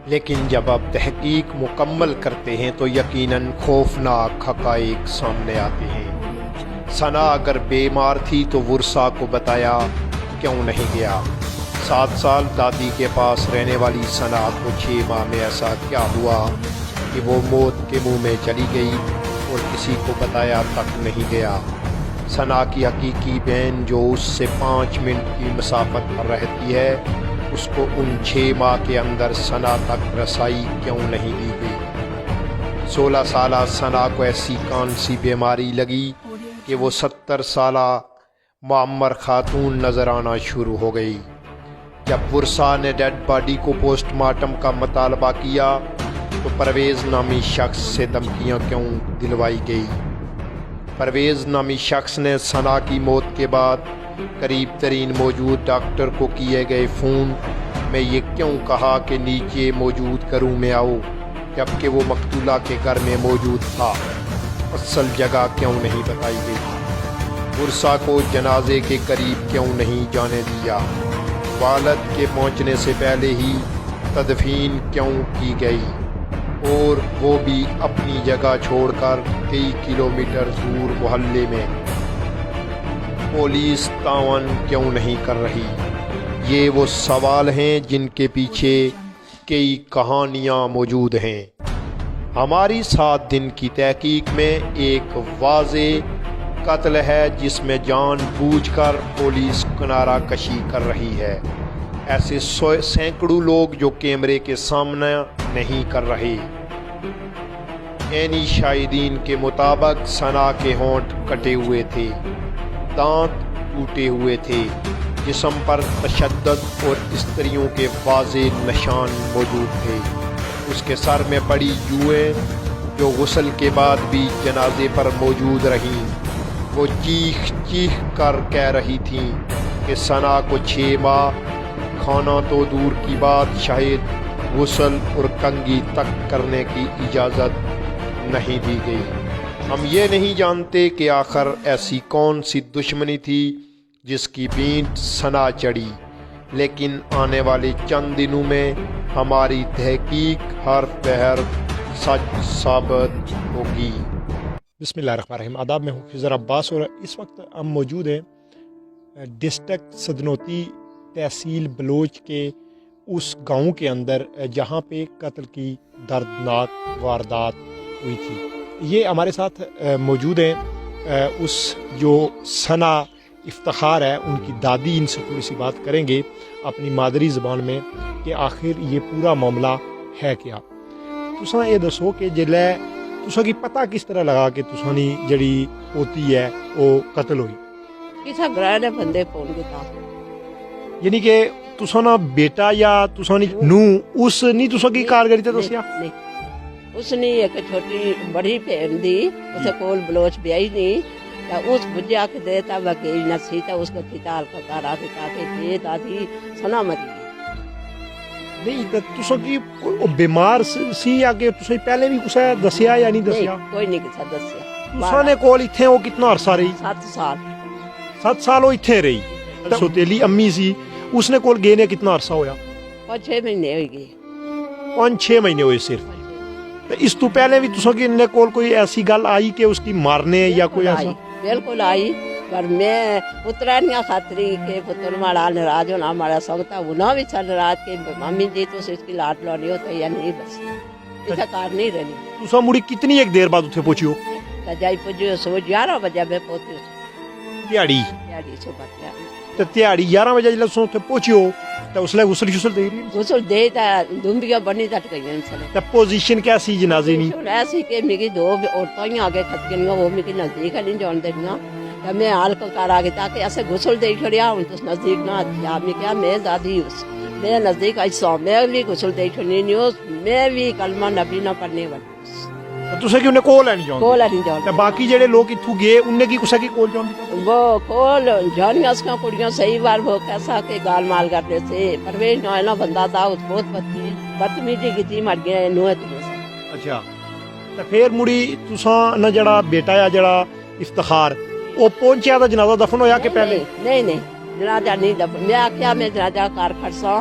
لیکن جب آپ تحقیق مکمل کرتے ہیں تو یقیناً خوفناک حقائق سامنے آتے ہیں۔ ثنا اگر بیمار تھی تو ورثا کو بتایا کیوں نہیں گیا؟ 7 سال دادی کے پاس رہنے والی ثنا کو 6 ماہ میں ایسا کیا ہوا کہ وہ موت کے منہ میں چلی گئی اور کسی کو بتایا تک نہیں گیا؟ ثنا کی حقیقی بہن جو اس سے 5 منٹ کی مسافت پر رہتی ہے، اس کو ان 6 ماہ کے اندر ثنا تک رسائی کیوں نہیں دی گئی؟ 16 سالہ ثنا کو ایسی کون سی بیماری لگی کہ وہ 70 سالہ معمر خاتون نظر آنا شروع ہو گئی؟ جب ورثا نے ڈیڈ باڈی کو پوسٹ مارٹم کا مطالبہ کیا تو پرویز نامی شخص سے دھمکیاں کیوں دلوائی گئی؟ پرویز نامی شخص نے ثنا کی موت کے بعد قریب ترین موجود ڈاکٹر کو کیے گئے فون میں یہ کیوں کہا کہ نیچے موجود روم میں آؤ، جبکہ وہ مقتولہ کے گھر میں موجود تھا؟ اصل جگہ کیوں نہیں بتائی گئی؟ ورثا کو جنازے کے قریب کیوں نہیں جانے دیا؟ والد کے پہنچنے سے پہلے ہی تدفین کیوں کی گئی، اور وہ بھی اپنی جگہ چھوڑ کر کئی کلومیٹر دور محلے میں؟ پولیس تعاون کیوں نہیں کر رہی؟ یہ وہ سوال ہیں جن کے پیچھے کئی کہانیاں موجود ہیں۔ ہماری 7 دن کی تحقیق میں ایک واضح قتل ہے جس میں جان بوجھ کر پولیس کنارہ کشی کر رہی ہے۔ ایسے سینکڑوں لوگ جو کیمرے کے سامنے نہیں کر رہے۔ عینی شاہدین کے مطابق ثنا کے ہونٹ کٹے ہوئے تھے، دانت ٹوٹے ہوئے تھے، جسم پر تشدد اور استریوں کے واضح نشان موجود تھے۔ اس کے سر میں پڑی جوئیں جو غسل کے بعد بھی جنازے پر موجود رہیں، وہ چیخ چیخ کر کہہ رہی تھیں کہ ثنا کو 6 ماہ کھانا تو دور کی بات شاید غسل اور کنگھی تک کرنے کی اجازت نہیں دی گئی۔ ہم یہ نہیں جانتے کہ آخر ایسی کون سی دشمنی تھی جس کی بینٹ ثنا چڑھی، لیکن آنے والے چند دنوں میں ہماری تحقیق حرف بحرف سچ ثابت ہوگی۔ بسم اللہ الرحمن الرحیم۔ آداب، میں ہوں خضر عباس اور اس وقت ہم موجود ہیں ڈسٹرکٹ سدنوتی تحصیل بلوچ کے اس گاؤں کے اندر جہاں پہ قتل کی دردناک واردات ہوئی تھی۔ یہ ہمارے ساتھ موجود ہیں اس جو ثنا افتخار ہے، ان کی دادی۔ ان سے تھوڑی سی بات کریں گے اپنی مادری زبان میں کہ آخر یہ پورا معاملہ ہے کیا۔ تساں یہ دسو کہ جلے تساں کی پتہ کس طرح لگا کہ تساں دی جڑی پوتی ہے وہ قتل ہوئی؟ کسا گھر نے بندے فون کیتا، یعنی کہ تساں نا بیٹا یا تساں دی نو اس نہیں تساں کی کارگری تے دسیا؟ نہیں، اس نے ایک چھوٹی بڑی بہن دی، اسے کول بلوچ بیائی نہیں، تا اس بجا کے دیتا وکیل نہ سی، تا اس کو کتال کا کارا دیتا کہ یہ دادی ثنا مری۔ نہیں تے تساں کی بیمار سی یا کہ تساں پہلے بھی کسے دسیا یا نہیں دسیا؟ نہیں، کوئی نہیں کسا دسیا۔ تساں نے کول ایتھے وہ کتنا عرصہ رہی؟ 7 سال۔ 7 سال وہ ایتھے رہی۔ سوتیلی امی سی، اس نے کول گئے نے کتنا عرصہ ہویا؟ 5-6 مہینے ہوئی گئے۔ 5-6 مہینے ہوئے صرف۔ اس تو پہلے بھی تساں کی نے کول کوئی ایسی گل آئی کہ اس کی مارنے یا کوئی ایسا؟ بالکل آئی، پر میں پترانیاں خاطری کے پتر ماڑا ناراض ہونا ہمارا سوگتا ہونا بھی چل ناراض کہ ممی جی تو اس کی لاٹ لونی ہوتا یا نہیں، بس ایسا کار نہیں رہنی۔ تساں مڑی کتنی ایک دیر بعد اتھے پہنچی ہو؟ جائی پجو سو 11 بجے میں پہنچی دیہڑی صبح تیاری تے دیہڑی 11 بجے جلے تساں اتھے پہنچی ہو تے اس لے غسل شسل دے رہی؟ غسل دے تا دمبیاں بنی تٹ گئی انسان۔ تے پوزیشن کیسی جنازے نی؟ ایسی کہ میری 2 عورتاں ہی آگے کھٹ گئیں، وہ میری نزدیک نہیں جان دینا، تے میں حال کو کر آ گئی تاکہ ایسے غسل دے چھڑیا ہوں تو نزدیک نہ آ۔ میں کیا میں دادی اس میں نزدیک آئی سو میں بھی غسل دے چھڑنی نہیں، میں بھی کلمہ نبی نہ پڑھنے والی۔ تساں کی انہیں کول نہیں جان؟ کول نہیں جان۔ تے باقی جڑے لوگ اتھوں گئے انہیں کی کسے کی کول جان؟ وہ کول جانیاں اس کا کڑیاں صحیح بار وہ کیسا کہ گال مال کرتے تھے۔ پرویز نوائنا بندہ تھا، اس بہت بدتمیزی کی تھی، مر گیا نوے تمہیں سے۔ اچھا تے پھر مڑی تساں نہ جڑا بیٹا یا جڑا افتخار وہ پہنچیا تا جنازہ دفن ہویا کہ پہلے؟ نہیں جنازہ نہیں دفن۔ میں آخیا میں جنازہ کار کھڑساں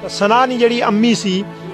ਤਾਂ ਸਨਾ ਨਹੀਂ ਜਿਹੜੀ ਅੰਮੀ ਸੀ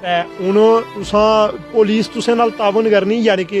ਤੇ ਹੁਣ ਤੁਸਾਂ ਪੁਲਿਸ ਤੁਸਾਂ ਨਾਲ ਤਾਵਨ ਕਰਨੀ ਯਾਨੀ ਕਿ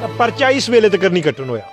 ਤਾਂ ਪਰਚਾ ਇਸ ਵੇਲੇ ਤੱਕ ਨਹੀਂ ਕੱਟਣ ਹੋਇਆ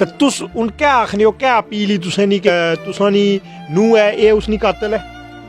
ਤੇ ਤੁਸ ਹੁਣ ਕਿਆ ਆਖਨੇ ਹੋ ਕਿਆ ਅਪੀਲ ਹੀ ਤੁਸਾਂ ਨਹੀਂ ਕਿ ਤੁਸਾਂ ਨਹੀਂ ਨੂੰ ਹੈ ਇਹ ਉਸ ਨਹੀਂ ਕਾਤਲ ਹੈ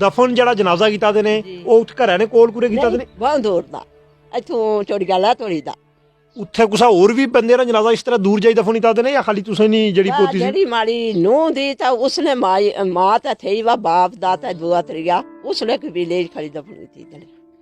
ਦਫਨ ਜਿਹੜਾ ਜਨਾਜ਼ਾ ਕੀਤਾ ਦੇ ਨੇ ਜੀ। ਉਹ ਉੱਥੇ ਘਰਾਂ ਨੇ ਕੋਲ ਕੁਰੇ ਕੀਤਾ ਦੇ ਨੇ ਬਹੁਤ ਦੂਰ ਦਾ ਇੱਥੋਂ ਚੋੜੀ ਗੱਲ ਆ ਤੋੜੀ ਦਾ ਉੱਥੇ ਕੁਛ ਹੋਰ ਵੀ ਬੰਦੇ ਦਾ ਜਨਾਜ਼ਾ ਇਸ ਤਰ੍ਹਾਂ ਦੂਰ ਜਾਈ ਦਫਨ ਕੀਤਾ ਦੇ ਨੇ ਜਾਂ ਖਾਲੀ ਤੁਸੀਂ ਨਹੀਂ ਜਿਹੜੀ ਪੋਤੀ ਸੀ ਜਿਹੜੀ ਮਾੜੀ ਨੂੰਹ ਦੀ ਤਾਂ ਉਸਨੇ ਮਾਂ ਤਾਂ ਥਈ ਵਾ ਬਾਪ ਦਾ ਤਾਂ ਦੁਆ ਤਰੀਆ ਉਸਨੇ ਕਬੀਲੇ ਖੜੀ ਦਫਨ ਕੀਤੀ ਤੇ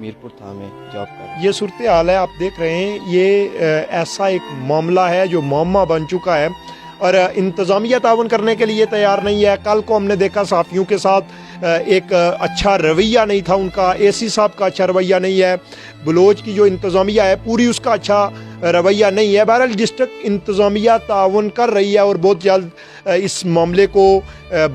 میرپور تھا میں جاب کر رہا ہوں۔ یہ صورتحال ہے، آپ دیکھ رہے ہیں، یہ ایسا ایک معاملہ ہے جو معمہ بن چکا ہے اور انتظامیہ تعاون کرنے کے لیے تیار نہیں ہے۔ کل کو ہم نے دیکھا صحافیوں کے ساتھ ایک اچھا رویہ نہیں تھا ان کا، اے سی صاحب کا اچھا رویہ نہیں ہے، بلوچ کی جو انتظامیہ ہے پوری اس کا اچھا رویہ نہیں ہے۔ بہرحال ڈسٹرکٹ انتظامیہ تعاون کر رہی ہے اور بہت جلد اس معاملے کو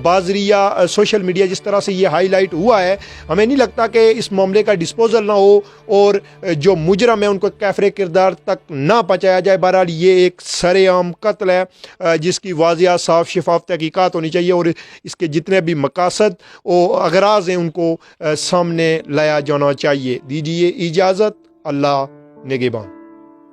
بازریہ سوشل میڈیا جس طرح سے یہ ہائی لائٹ ہوا ہے، ہمیں نہیں لگتا کہ اس معاملے کا ڈسپوزل نہ ہو اور جو مجرم ہے ان کو کیفر کردار تک نہ پہنچایا جائے۔ بہرحال یہ ایک سر عام قتل ہے جس کی واضح صاف شفاف تحقیقات ہونی چاہیے اور اس کے جتنے بھی مقاصد اور اغراض ہیں ان کو سامنے لایا جانا چاہیے۔ دیجیے اجازت، اللہ نگہبان۔